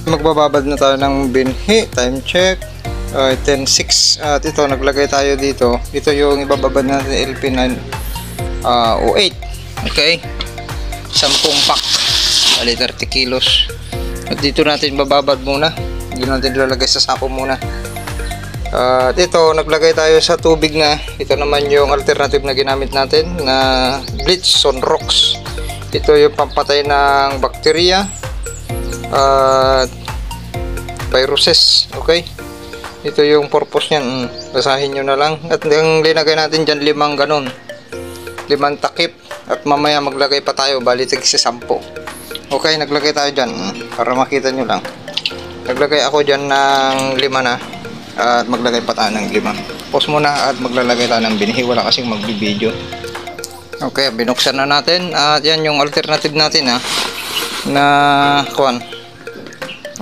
magbababad na tayo ng binhi. Time check 10:06. At ito, naglagay tayo dito. Ito yung ibababad natin, LP908. Okay, 10 pack, bali 30 kilos. At dito natin bababad muna. Hindi natin ilalagay sa sako muna. At ito, naglagay tayo sa tubig na. Ito naman yung alternative na ginamit natin na bleach Sunrox. Ito yung pampatay ng bakterya at viruses. Okay, ito yung purpose nyan. Basahin nyo na lang. At ang linagay natin dyan, 5 ganun, 5 takip. At mamaya maglagay pa tayo, bali tig sa 10. Okay, naglagay tayo dyan para makita nyo lang. Naglagay ako dyan ng 5 na. At maglagay pa tayo ng 5. Pause muna at maglalagay tayo ng binhi. Wala kasing magbibideo. Okay, binuksan na natin. At yan yung alternative natin na kuwan,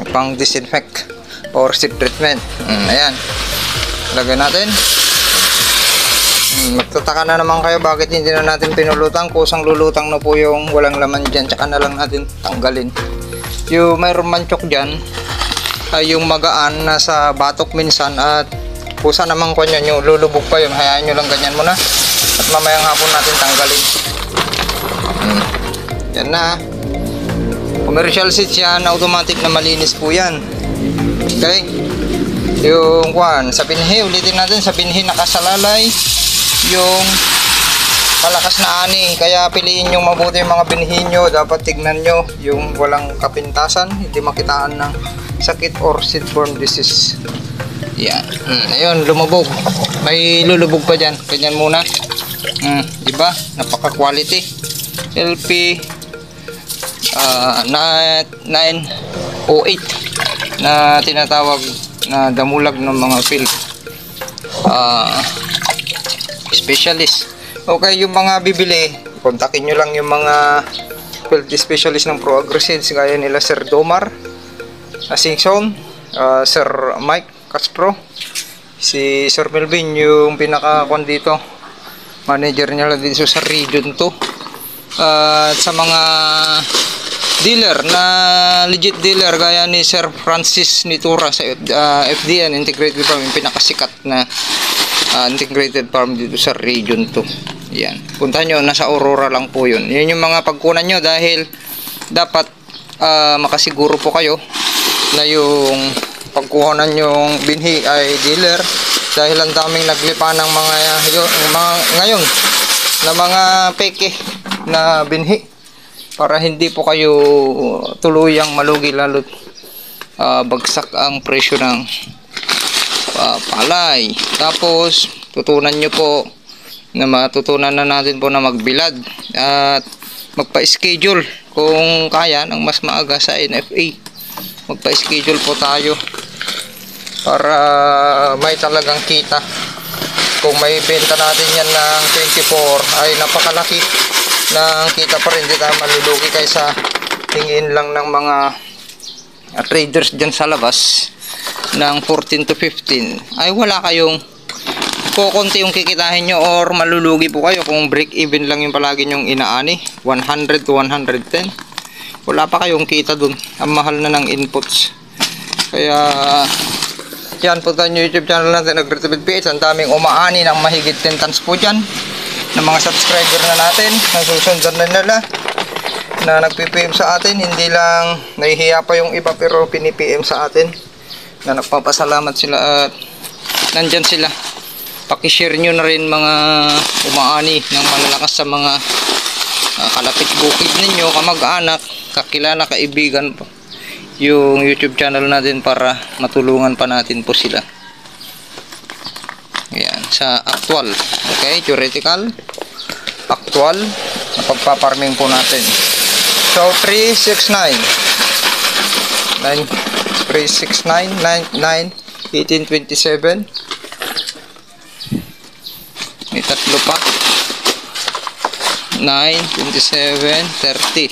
pang disinfect or seed treatment. Ayan, lagay natin. Magtataka na naman kayo bakit hindi na natin pinulutang. Kusang lulutang na po yung walang laman dyan, tsaka na lang natin tanggalin yung mayroon manchok dyan. Yung magaan nasa batok minsan, at kusa naman ko nyo, yung lulubog pa yun. Hayaan nyo lang ganyan muna at mamayang hapon natin tanggalin. Yan na, commercial seeds yan, automatic na malinis po yan. Okay, yung kwan sa binhi, ulitin natin, sa binhi nakasalalay yung palakas na ani, kaya piliin yung mabuti yung mga binhi nyo. Dapat tignan nyo yung walang kapintasan, hindi makitaan ng sakit or seedborne disease. Yan, ayun, lumubog, may lulubog pa dyan, ganyan muna. Diba, napaka quality LP 908 na tinatawag na damulag ng mga field specialist. Okay, yung mga bibili, kontakin nyo lang yung mga field specialist ng Pro Agri-Seeds, gaya nila Sir Domar Asingson, Sir Mike Castro, si Sir Melvin, yung pinaka-kon dito, manager niya lang dito sa region 2. At sa mga dealer na legit dealer gaya ni Sir Francis Nitura sa FDN Integrated Farm, yung pinakasikat na integrated farm dito sa region 2. Yan, puntahan nyo, nasa Aurora lang po yun. Yun yung mga pagkunan nyo, dahil dapat makasiguro po kayo na yung pagkuhanan yung binhi ay dealer, dahil ang daming naglipa ng mga ngayon na mga peke na binhi, para hindi po kayo tuluyang malugi, lalo bagsak ang presyo ng palay. Tapos tutunan nyo po na matutunan na natin po na magbilad at magpa-schedule kung kaya ng mas maaga sa NFA. Magpa-schedule po tayo para may talagang kita. Kung may benta natin yan ng 24 ay napakalaki ng kita pa rin, hindi tayo malulugi kaysa tingin lang ng mga traders dyan sa labas ng 14 to 15 ay wala kayong kukunti yung kikitahin nyo, or malulugi po kayo kung break even lang yung palagi nyong inaani, 100 to 110. Wala pa kayong kita dun, ang mahal na ng inputs. Kaya yan, punta nyo YouTube channel natin, Agritipid PH. Ang daming umaani ng mahigit 10 tons po dyan ng mga subscriber na natin, nasusundan na nila, na nagpipm sa atin. Hindi lang nahihiya pa yung iba, pero pinipm sa atin na nagpapasalamat sila at nandyan sila. Pakishare nyo na rin mga umaani ng malalakas sa mga kalapit bukid ninyo, kamag-anak, kakilala, kaibigan po, yung YouTube channel natin, para matulungan pa natin po sila. Ayan, sa actual, okay, theoretical, actual na pagpaparming po natin. So 369 99 1827. May tatlo pa, 9, 27, 30.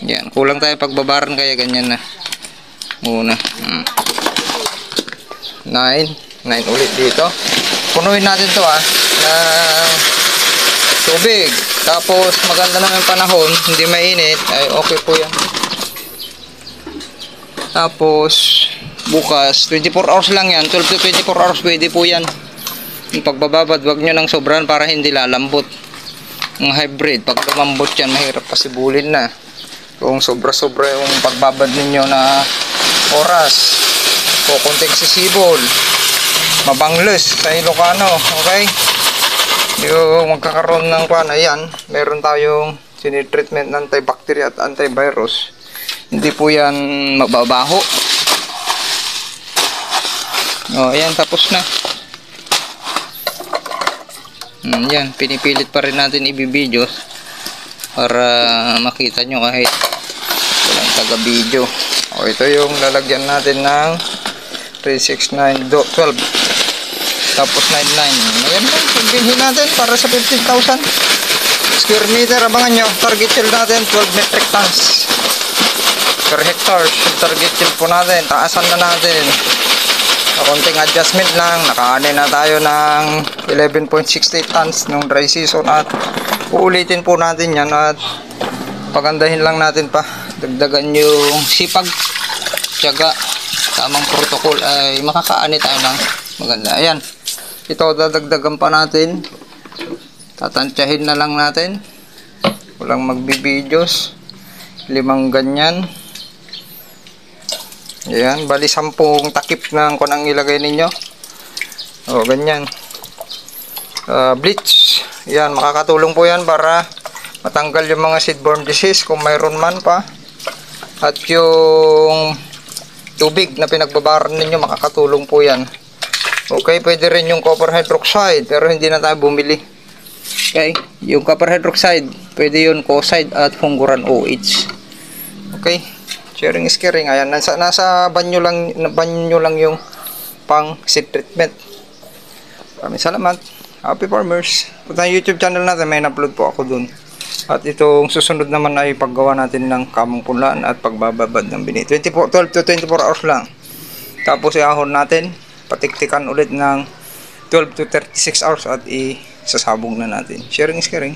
Yan, kulang tayo pagbabaran, kaya ganyan na muna. 9 ulit dito. Punuin natin to ng tubig. Tapos maganda naman yung panahon, hindi mainit, ay okay po yan. Tapos bukas 24 hours lang yan, 12 to 24 hours pwede po yan. Yung pagbababad, wag nyo nang sobran para hindi lalambot. Yung hybrid, pag lumambot yan, mahirap pasibulin na. Kung sobra-sobra yung pagbabad ninyo na oras, o konting sisibol, mabangles sa Ilocano, okay? Yung magkakaroon ng kuwan, ayan, meron tayong sinitreatment ng antibacterial at antivirus. Hindi po yan mababaho. O, ayan, tapos na. Yan, pinipilit pa rin natin ibibideo para makita nyo kahit walang taga-video. O, ito yung lalagyan natin ng 369.12 tapos 99. Ayan lang, bilhin natin para sa 15,000 square meter. Abangan nyo, target yield natin 12 metric tons per hectare. Target yield po natin, taasan na natin. Konting adjustment lang, nakaanay na tayo ng 11.68 tons nung dry season at uulitin po natin yan at pagandahin lang natin pa, dagdagan yung sipag, tiyaga, tamang protocol ay makakaanay tayo ng maganda. Ayan, ito dadagdagan pa natin, tatansyahin na lang natin, walang magbibideos, 5 ganyan. Ayan, bali 10 takip ng kung ang ilagay ninyo. O, ganyan. Bleach. Ayan, makakatulong po yan para matanggal yung mga seedborne disease kung mayroon man pa. At yung tubig na pinagbabaran ninyo, makakatulong po yan. Okay, pwede rin yung copper hydroxide, pero hindi na tayo bumili. Okay, yung copper hydroxide, pwede yun Coside at Funguran OH. Okay. Sharing is caring. Ayan, nasa banyo lang yung pang seed treatment. Maraming salamat. Happy farmers. Punta yung YouTube channel natin, may upload po ako dun. At itong susunod naman ay paggawa natin ng kamong punlaan at pagbababad ng bini. 12 to 24 hours lang. Tapos iahon natin, patiktikan ulit ng 12 to 36 hours at isasabog na natin. Sharing is caring.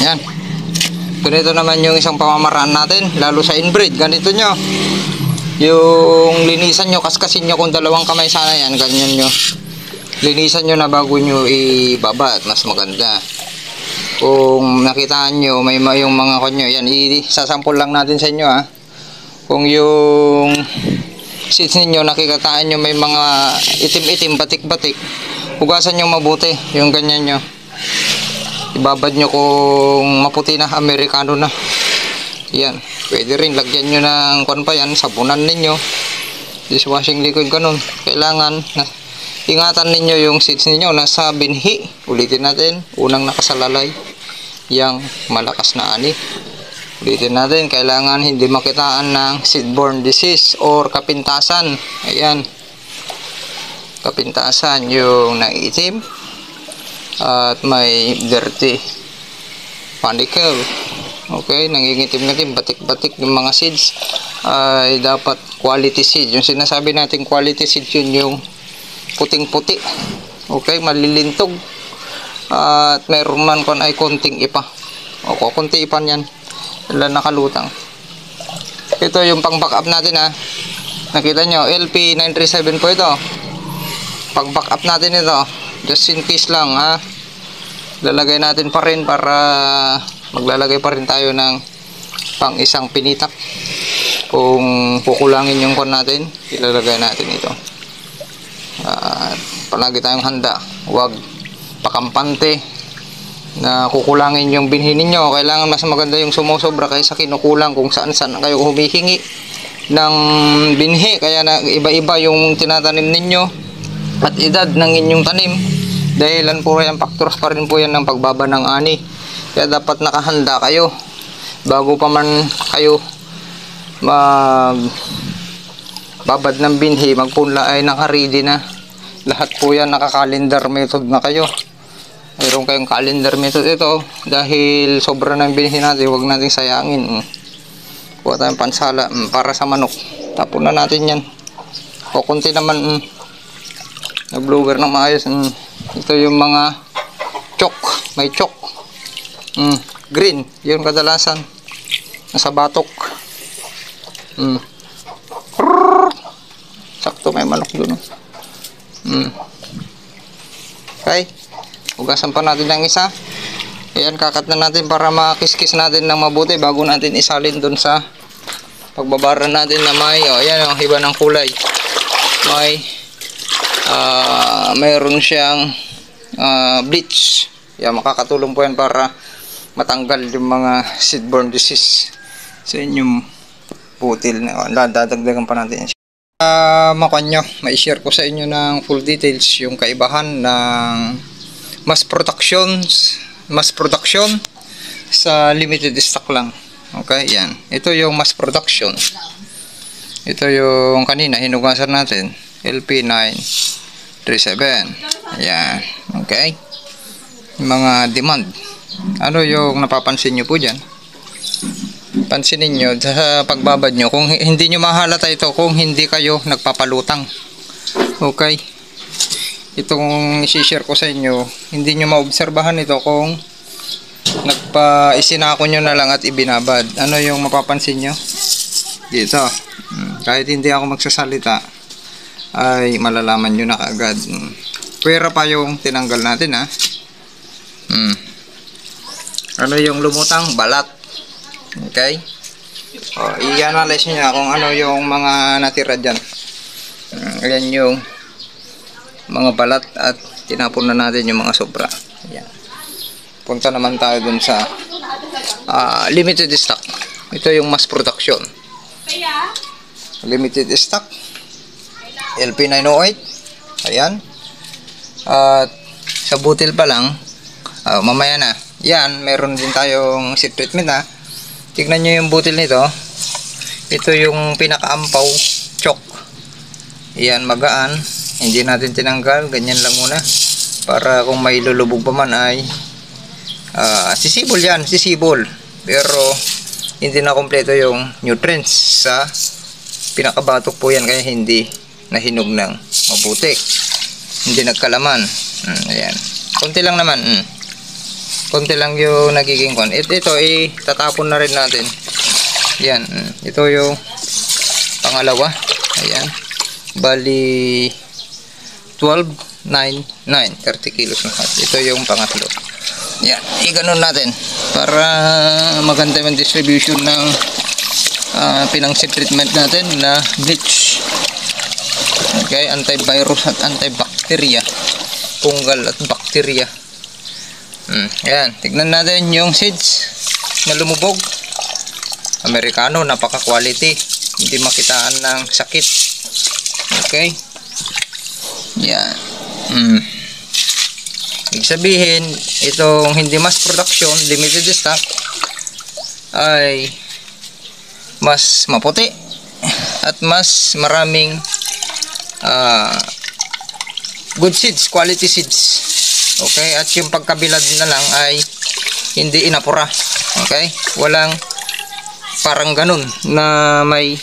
Ayan. Ganito naman yung isang pamamaraan natin, lalo sa inbreed. Ganito nyo. Yung linisan nyo, kaskasin nyo kung dalawang kamay sana yan, ganyan nyo. Linisan nyo na bago nyo ibaba at mas maganda. Kung nakitaan nyo, may yung mga kanyo, yan, isasample lang natin sa inyo ha. Kung yung seeds ninyo, nakikataan nyo may mga itim-itim, batik-batik, hugasan nyo mabuti, yung ganyan nyo. Ibabad nyo kung maputi na, Amerikano na. Yan, pwede rin lagyan nyo ng kwan pa yan, sabunan ninyo, dishwashing liquid, ganun. Kailangan na ingatan ninyo yung seeds ninyo nasa binhi. Ulitin natin, unang nakasalalay, yang malakas na ani. Ulitin natin, kailangan hindi makitaan ng seedborne disease or kapintasan. Ayan, kapintasan, yung naiitim at may dirty panicle. Okay, nangingitim-ngitim, batik-batik yung mga seeds ay dapat quality seed. Yung sinasabi natin quality seed, yun yung puting-puti. Okay, malilintog at mayroon man kon ay konting ipa. O konti ipan yan, ilan nakalutang. Ito yung pang backup natin ha. Nakita nyo, LP937 po ito. Pag backup natin ito, just in case lang ha, lalagay natin pa rin para maglalagay pa rin tayo ng pang isang pinitak. Kung kukulangin yung kon natin, ilalagay natin ito. Palagi tayong handa, huwag pakampante na kukulangin yung binhi ninyo. Kailangan mas maganda yung sumusobra kaysa kinukulang kung saan kayo humihingi ng binhi. Kaya na iba-iba yung tinatanim ninyo at edad ng inyong tanim. Dahilan po yan, factors pa rin po yan ng pagbaba ng ani. Kaya dapat nakahanda kayo bago pa man kayo babad ng binhi, magpunla ay naka-ready na. Lahat po yan naka-calendar method na kayo. Mayroon kayong calendar method ito dahil sobra ng binhi natin, huwag natin sayangin. Kuha tayong pansala para sa manok. Tapon na natin yan. O kunti naman nag-blower ng maayos. Ito yung mga chok, may chok. Green, yun kadalasan. Nasa batok. Sakto may manok dun. Okay. Ugasan pa natin ng isa. Ayan, kakat na natin para makiskis natin ng mabuti bago natin isalin dun sa pagbabara natin na may, ayan, iba ng kulay. May mayroon siyang bleach. Ayan, makakatulong po yan para matanggal yung mga seedborne disease sa inyong butil. Dadagdagan pa natin yan. Makanyo, mai-share ko sa inyo ng full details yung kaibahan ng mass production sa limited stock lang. Okay, yan. Ito yung mass production. Ito yung kanina hinugasan natin, LP937. Yan. Okay. Mga demand. Ano yung napapansin nyo po dyan? Pansinin nyo sa pagbabad nyo, kung hindi nyo mahalata ito kung hindi kayo nagpapalutang. Okay. Itong isi-share ko sa inyo, hindi nyo maobserbahan ito kung isinako nyo na lang at ibinabad. Ano yung mapapansin nyo? Dito. Kahit hindi ako magsasalita, ay malalaman nyo na kaagad. Pwera pa yung tinanggal natin, ha. Ano yung lumutang? Balat. Okay. I-analyze nyo na kung ano yung mga natira dyan. Ayan yung mga balat at tinapon na natin yung mga sobra. Ayan. Punta naman tayo dun sa limited stock. Ito yung mass production. Limited stock. LP908. Ayan. At sa butil pa lang, mamaya na. Yan, meron din tayong seed treatment, ha. Tignan nyo yung butil nito. Ito yung pinakaampaw chok. Yan, magaan. Hindi natin tinanggal. Ganyan lang muna. Para kung may lulubog pa man ay sisibol yan. Sisibol. Pero hindi na kompleto yung nutrients sa pinakabatok po yan. Kaya hindi nahinog ng mabuti. Hindi nagkalaman. Ayan. Konti lang naman. Konti lang yung nagiging kon. Ito tatapon na rin natin. Yan. Ito yung pangalawa. Ayan. Bali 12, 9, 9. 30 kilos na. Ito yung pangatlo. Yan. I-ganon natin para maganda yung distribution ng pinang-seed treatment natin na bleach. Okay. Antivirus at antibacteria. Fungal at bacteria. Ayan, tignan natin yung seeds na lumubog. Amerikano, napaka-quality. Hindi makitaan ng sakit. Okay. Yan. Ibig sabihin, itong hindi mass production, limited stock, ay mas maputi at mas maraming good seeds, quality seeds. Okay, at yung pagkabilad na lang ay hindi inapura. Okay, walang parang ganun na may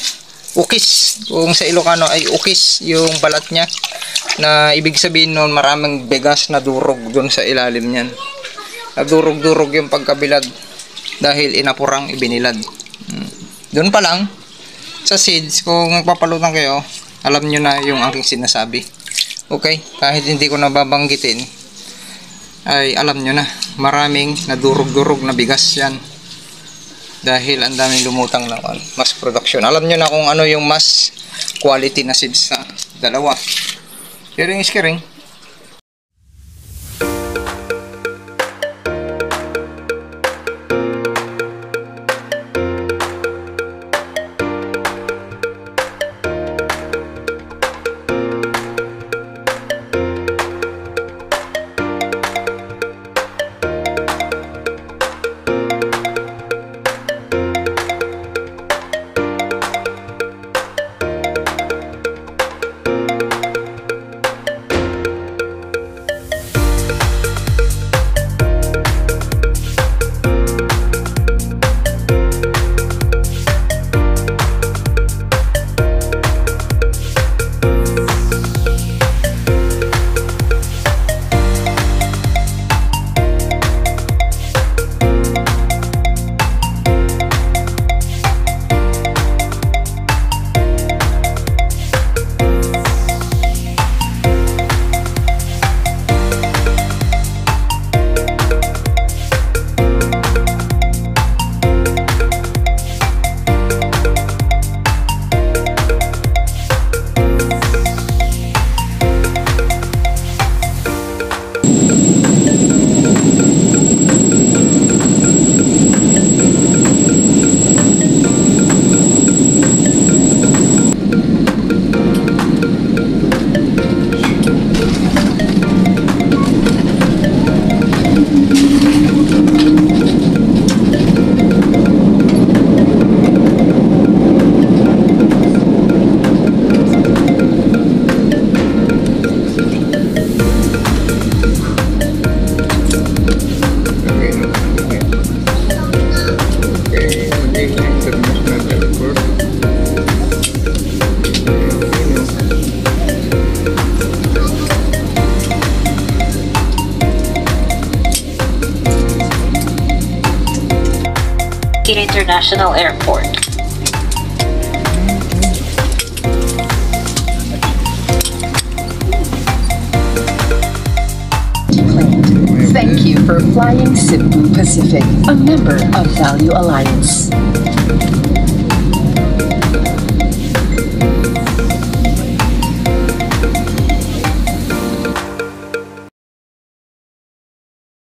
ukis. Kung sa Ilocano ay ukis yung balat niya, na ibig sabihin nun maraming bigas na durog dun sa ilalim niyan. Durog-durog yung pagkabilad dahil inapurang ibinilad. Dun pa lang sa seeds, kung nagpapalutang kayo, alam nyo na yung aking sinasabi. Okay, kahit hindi ko nababanggitin, ay alam nyo na, maraming nadurog-durog na bigas yan dahil ang daming lumutang na mass production. Alam nyo na kung ano yung mass quality na seeds sa dalawa. Sharing is caring. International Airport. Thank you for flying Cebu Pacific, a member of Value Alliance.